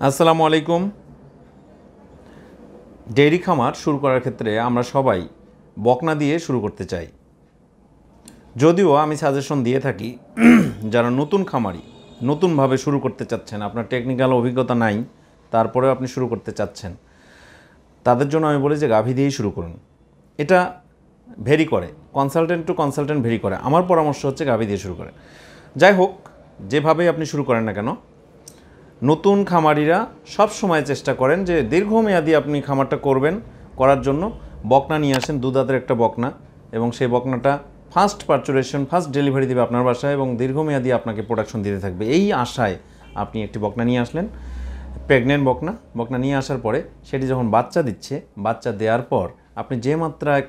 আসসালামু আলাইকুম। ডেইরি খামার শুরু করার ক্ষেত্রে আমরা সবাই বকনা দিয়ে শুরু করতে চাই। যদিও আমি সাজেশন দিয়ে থাকি যারা নতুন খামারি, নতুনভাবে শুরু করতে চাচ্ছেন, আপনার টেকনিক্যাল অভিজ্ঞতা নাই, তারপরেও আপনি শুরু করতে চাচ্ছেন, তাদের জন্য আমি বলি যে গাভী দিয়েই শুরু করুন। এটা ভেরি করে, কনসালটেন্ট টু কনসালটেন্ট ভেরি করে। আমার পরামর্শ হচ্ছে গাভী দিয়ে শুরু করে। যাই হোক, যেভাবেই আপনি শুরু করেন না কেন, নতুন খামারিরা সব সময় চেষ্টা করেন যে দীর্ঘমেয়াদী আপনি খামারটা করার জন্য বকনা নিয়ে আসেন, দুধাতের একটা বকনা, এবং সেই বকনাটা ফার্স্ট পার্চুরেশন, ফার্স্ট ডেলিভারি দেবে আপনার বাসায় এবং দীর্ঘমেয়াদী আপনাকে প্রোডাকশন দিতে থাকবে। এই আশায় আপনি একটি বকনা নিয়ে আসলেন, প্রেগনেন্ট বকনা নিয়ে আসার পরে সেটি যখন বাচ্চা দিচ্ছে, বাচ্চা দেওয়ার পর আপনি যে মাত্রায়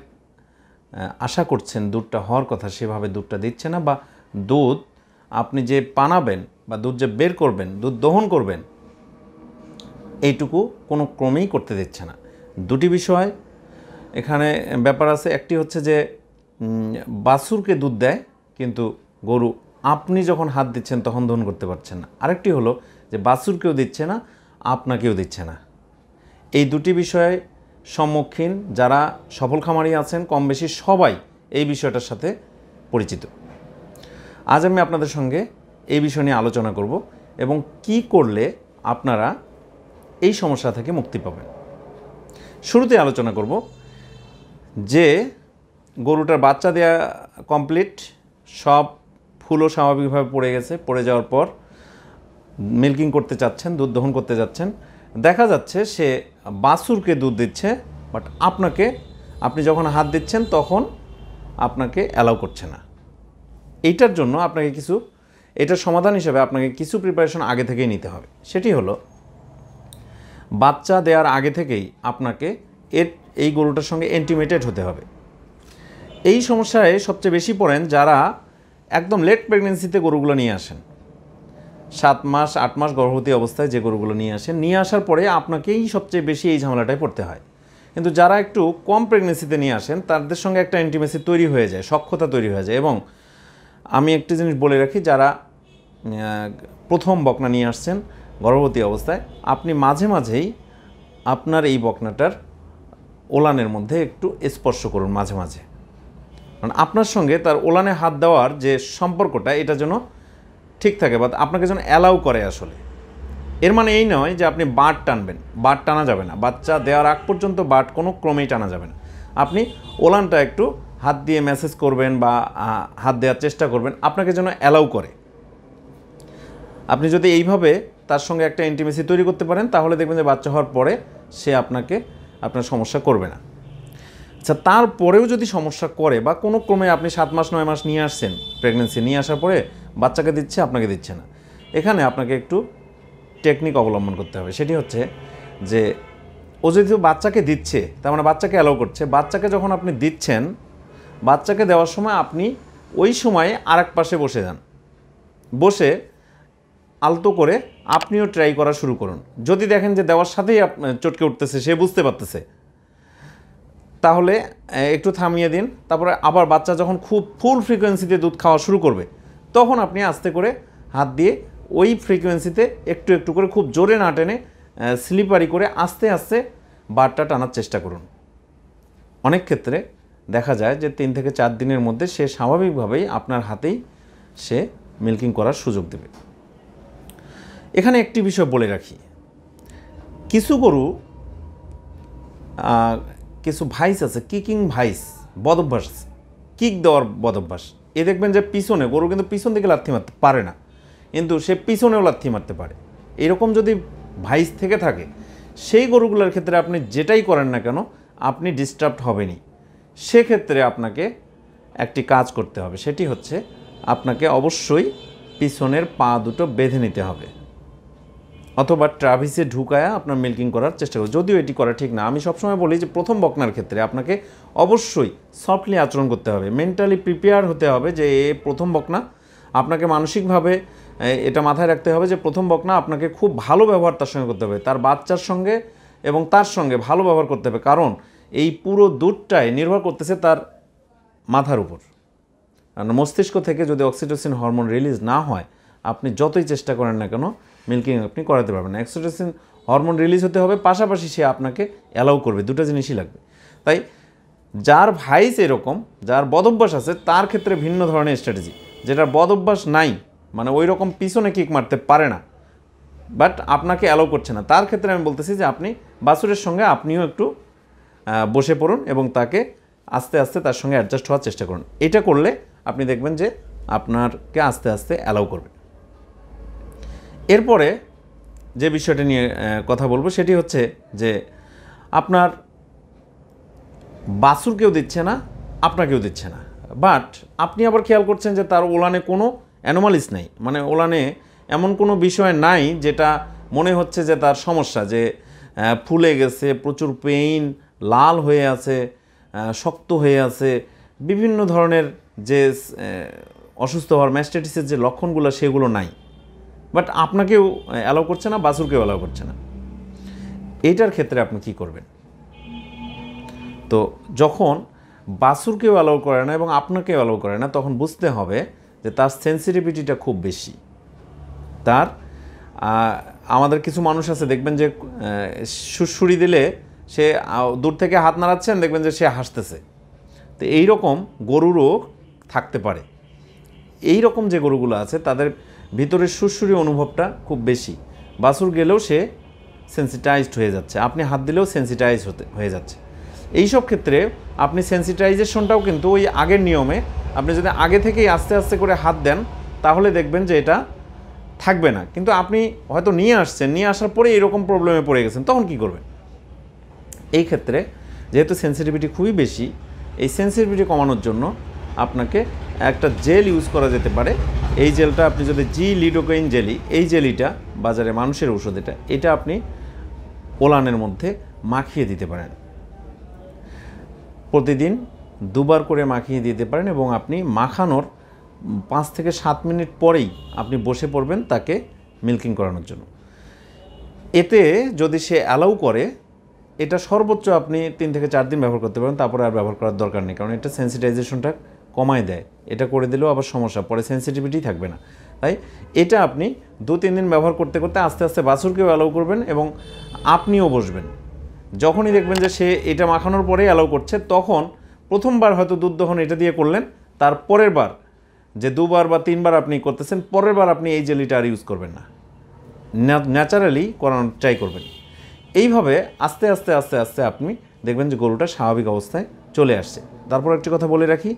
আশা করছেন দুধটা হওয়ার কথা, সেভাবে দুধটা দিচ্ছে না, বা দুধ আপনি যে পানাবেন বা দুধ যে বের করবেন, দুধ দহন করবেন, এইটুকু কোনো ক্রমেই করতে দিচ্ছে না। দুটি বিষয় এখানে ব্যাপার আছে। একটি হচ্ছে যে বাছুরকে দুধ দেয়, কিন্তু গরু আপনি যখন হাত দিচ্ছেন তখন দহন করতে পারছেন না। আরেকটি হলো যে বাছুরকেও দিচ্ছে না, আপনাকেও দিচ্ছে না। এই দুটি বিষয়ে সম্মুখীন যারা সফল খামারি আছেন, কম বেশি সবাই এই বিষয়টার সাথে পরিচিত। আজ আমি আপনাদের সঙ্গে এই বিষয় নিয়ে আলোচনা করব এবং কি করলে আপনারা এই সমস্যা থেকে মুক্তি পাবেন। শুরুতে আলোচনা করব যে গরুটার বাচ্চা দেয়া কমপ্লিট, সব ফুলও স্বাভাবিকভাবে পড়ে গেছে, পড়ে যাওয়ার পর মিল্কিং করতে চাচ্ছেন, দুধ দহন করতে যাচ্ছেন, দেখা যাচ্ছে সে বাছুরকে দুধ দিচ্ছে, বাট আপনি যখন হাত দিচ্ছেন তখন আপনাকে অ্যালাউ করছে না। এইটার জন্য এটার সমাধান হিসেবে আপনাকে কিছু প্রিপারেশন আগে থেকেই নিতে হবে। সেটি হলো, বাচ্চা দেওয়ার আগে থেকেই আপনাকে এই গরুটার সঙ্গে ইন্টিমেটেড হতে হবে। এই সমস্যায় সবচেয়ে বেশি পড়েন যারা একদম লেট প্রেগনেন্সিতে গরুগুলো নিয়ে আসেন, 7 মাস 8 মাস গর্ভবতী অবস্থায় যে গরুগুলো নিয়ে আসার পরে আপনাকেই সবচেয়ে বেশি এই ঝামেলাটায় পড়তে হয়। কিন্তু যারা একটু কম প্রেগনেন্সিতে নিয়ে আসেন, তাদের সঙ্গে একটা ইন্টিমেসি তৈরি হয়ে যায়, সখ্যতা তৈরি হয়ে যায়। এবং আমি একটি জিনিস বলে রাখি, যারা প্রথম বকনা নিয়ে আসছেন গর্ভবতী অবস্থায়, আপনি মাঝে মাঝেই আপনার এই বকনাটার ওলানের মধ্যে একটু স্পর্শ করুন মাঝে মাঝে, কারণ আপনার সঙ্গে তার ওলানে হাত দেওয়ার যে সম্পর্কটা, এটা যেন ঠিক থাকে বা আপনাকে যেন অ্যালাউ করে। আসলে এর মানে এই নয় যে আপনি বাট টানবেন, বাট টানা যাবে না। বাচ্চা দেওয়ার আগ পর্যন্ত বাট কোনো ক্রমেই টানা যাবে না। আপনি ওলানটা একটু হাত দিয়ে মেসেজ করবেন বা হাত দেওয়ার চেষ্টা করবেন, আপনাকে যেন অ্যালাউ করে। আপনি যদি এইভাবে তার সঙ্গে একটা ইন্টিমেসি তৈরি করতে পারেন, তাহলে দেখবেন যে বাচ্চা হওয়ার পরে সে আপনার সমস্যা করবে না। আচ্ছা, তারপরেও যদি সমস্যা করে বা কোনো ক্রমে আপনি 7 মাস 9 মাস নিয়ে আসছেন, প্রেগনেন্সি নিয়ে আসার পরে বাচ্চাকে দিচ্ছে, আপনাকে দিচ্ছে না, এখানে আপনাকে একটু টেকনিক অবলম্বন করতে হবে। সেটি হচ্ছে যে ও যদি বাচ্চাকে দিচ্ছে, তার মানে বাচ্চাকে অ্যালাউ করছে, বাচ্চাকে যখন আপনি দিচ্ছেন, বাচ্চাকে দেওয়ার সময় আপনি ওই সময়ে আরেক পাশে বসে যান, বসে আলতো করে আপনিও ট্রাই করা শুরু করুন। যদি দেখেন যে দেওয়ার সাথেই চটকে উঠতেছে, সে বুঝতে পারতেছে, তাহলে একটু থামিয়ে দিন। তারপরে আবার বাচ্চা যখন খুব ফুল ফ্রিকোয়েন্সিতে দুধ খাওয়া শুরু করবে, তখন আপনি আস্তে করে হাত দিয়ে ওই ফ্রিকোয়েন্সিতে একটু একটু করে, খুব জোরে না টেনে, স্লিপারি করে আস্তে আস্তে বারটা টানার চেষ্টা করুন। অনেক ক্ষেত্রে দেখা যায় যে 3 থেকে 4 দিনের মধ্যে সে স্বাভাবিকভাবেই আপনার হাতেই সে মিল্কিং করার সুযোগ দেবে। এখানে একটি বিষয় বলে রাখি, কিছু গরু কিছু ভাইস আছে, কিকিং ভাইস, বদভ্যাস, কিক দেওয়ার বদভ্যাস। এ দেখবেন যে পিছনে গরু কিন্তু পিছন দিকে লাথি মারতে পারে না, কিন্তু সে পিছনেও লাথি মারতে পারে। এরকম যদি ভাইস থেকে থাকে, সেই গরুগুলোর ক্ষেত্রে আপনি যেটাই করেন না কেন, আপনি ডিস্টার্বড হবেনই। সেক্ষেত্রে আপনাকে একটি কাজ করতে হবে, সেটি হচ্ছে আপনাকে অবশ্যই পিছনের পা দুটো বেঁধে নিতে হবে, অথবা ট্রাভিসে ঢুকায়া আপনার মিল্কিং করার চেষ্টা করুন। যদিও এটি করা ঠিক না। আমি সবসময় বলি যে প্রথম বকনার ক্ষেত্রে আপনাকে অবশ্যই সফটলি আচরণ করতে হবে, মেন্টালি প্রিপেয়ার হতে হবে যে এ প্রথম বকনা। আপনাকে মানসিকভাবে এটা মাথায় রাখতে হবে যে প্রথম বকনা, আপনাকে খুব ভালো ব্যবহার তার সঙ্গে করতে হবে, তার বাচ্চার সঙ্গে এবং তার সঙ্গে ভালো ব্যবহার করতে হবে, কারণ এই পুরো দুধটাই নির্ভর করতেছে তার মাথার উপর। কারণ মস্তিষ্ক থেকে যদি অক্সিটোসিন হরমোন রিলিজ না হয়, আপনি যতই চেষ্টা করেন না কেন মিল্কিং আপনি করাতে পারবেন না। অক্সিটোসিন হরমোন রিলিজ হতে হবে, পাশাপাশি সে আপনাকে অ্যালাউ করবে, দুটো জিনিসই লাগবে। তাই যার ভাইস এরকম, যার বদভ্যাস আছে, তার ক্ষেত্রে ভিন্ন ধরনের স্ট্র্যাটেজি। যেটার বদভ্যাস নাই, মানে ওই রকম পিছনে কিক মারতে পারে না, বাট আপনাকে অ্যালাউ করছে না, তার ক্ষেত্রে আমি বলতেছি যে আপনি বাছুরের সঙ্গে আপনিও একটু বসে পড়ুন এবং তাকে আস্তে আস্তে তার সঙ্গে অ্যাডজাস্ট হওয়ার চেষ্টা করুন। এটা করলে আপনি দেখবেন যে আপনাকে আস্তে আস্তে অ্যালাউ করবে। এরপরে যে বিষয়টা নিয়ে কথা বলবো সেটি হচ্ছে যে আপনার বাছুরকেও দিচ্ছে না, আপনাকেও দিচ্ছে না, বাট আপনি আবার খেয়াল করছেন যে তার ওলানে কোনো অ্যানোমালিস নেই, মানে ওলানে এমন কোনো বিষয় নাই যেটা মনে হচ্ছে যে তার সমস্যা, যে ফুলে গেছে, প্রচুর পেইন, লাল হয়ে আছে, শক্ত হয়ে আছে, বিভিন্ন ধরনের যে অসুস্থ হওয়ার ম্যাস্টাইটিসের যে লক্ষণগুলো সেগুলো নাই, বাট আপনাকেও অ্যালাউ করছে না, বাছুরকেও অ্যালাউ করছে না। এইটার ক্ষেত্রে আপনি কি করবেন? তো যখন বাছুরকেও অ্যালাউ করে না এবং আপনাকেও অ্যালাউ করে না, তখন বুঝতে হবে যে তার সেন্সিটিভিটিটা খুব বেশি। তার আমাদের কিছু মানুষ আছে, দেখবেন যে সুড়সুড়ি দিলে সে দূর থেকে হাত নাড়াচ্ছেন, দেখবেন যে সে হাসতেছে। তো এই রকম গরুরও থাকতে পারে। এই রকম যে গরুগুলো আছে তাদের ভিতরের সুড়সুড়ি অনুভবটা খুব বেশি। বাছুর গেলেও সে সেন্সিটাইজড হয়ে যাচ্ছে, আপনি হাত দিলেও সেন্সিটাইজ হয়ে যাচ্ছে। এইসব ক্ষেত্রে আপনি সেন্সিটাইজেশনটাও কিন্তু ওই আগের নিয়মে, আপনি যদি আগে থেকেই আস্তে আস্তে করে হাত দেন তাহলে দেখবেন যে এটা থাকবে না। কিন্তু আপনি হয়তো নিয়ে আসছেন, নিয়ে আসার পরে এরকম প্রবলেমে পড়ে গেছেন, তখন কি করবেন? এই ক্ষেত্রে যেহেতু সেন্সিটিভিটি খুবই বেশি, এই সেন্সিটিভিটি কমানোর জন্য আপনাকে একটা জেল ইউজ করা যেতে পারে। এই জেলটা আপনি যদি লিডোকাইন জেলি, এই জেলিটা বাজারে মানুষের ঔষধ, এটা আপনি ওলানের মধ্যে মাখিয়ে দিতে পারেন। প্রতিদিন 2 বার করে মাখিয়ে দিতে পারেন এবং আপনি মাখানোর 5 থেকে 7 মিনিট পরেই আপনি বসে পড়বেন তাকে মিল্কিং করানোর জন্য। এতে যদি সে অ্যালাউ করে, এটা সর্বোচ্চ আপনি 3 থেকে 4 দিন ব্যবহার করতে পারেন, তারপরে আর ব্যবহার করার দরকার নেই, কারণ এটা সেন্সিটাইজেশনটা কমায় দেয়। এটা করে দিলেও আবার সমস্যা, পরে সেন্সিটিভিটি থাকবে না। তাই এটা আপনি 2-3 দিন ব্যবহার করতে করতে আস্তে আস্তে বাছুরকেও অ্যালাউ করবেন এবং আপনিও বসবেন। যখনই দেখবেন যে সে এটা মাখানোর পরেই অ্যালাউ করছে, তখন প্রথমবার হয়তো দুধ দহন এটা দিয়ে করলেন, তার পরের বার যে 2 বার বা 3 বার আপনি করতেছেন, পরের বার আপনি এই জেলিটা আর ইউজ করবেন না, ন্যাচারালি করানোর ট্রাই করবেন। এইভাবে আস্তে আস্তে আস্তে আস্তে আপনি দেখবেন যে গরুটা স্বাভাবিক অবস্থায় চলে আসছে। তারপর একটি কথা বলে রাখি,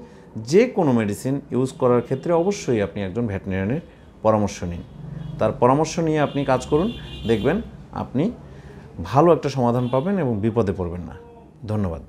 যে কোনো মেডিসিন ইউজ করার ক্ষেত্রে অবশ্যই আপনি একজন ভেটেরিনারির পরামর্শ নিন। তার পরামর্শ নিয়ে আপনি কাজ করুন, দেখবেন আপনি ভালো একটা সমাধান পাবেন এবং বিপদে পড়বেন না। ধন্যবাদ।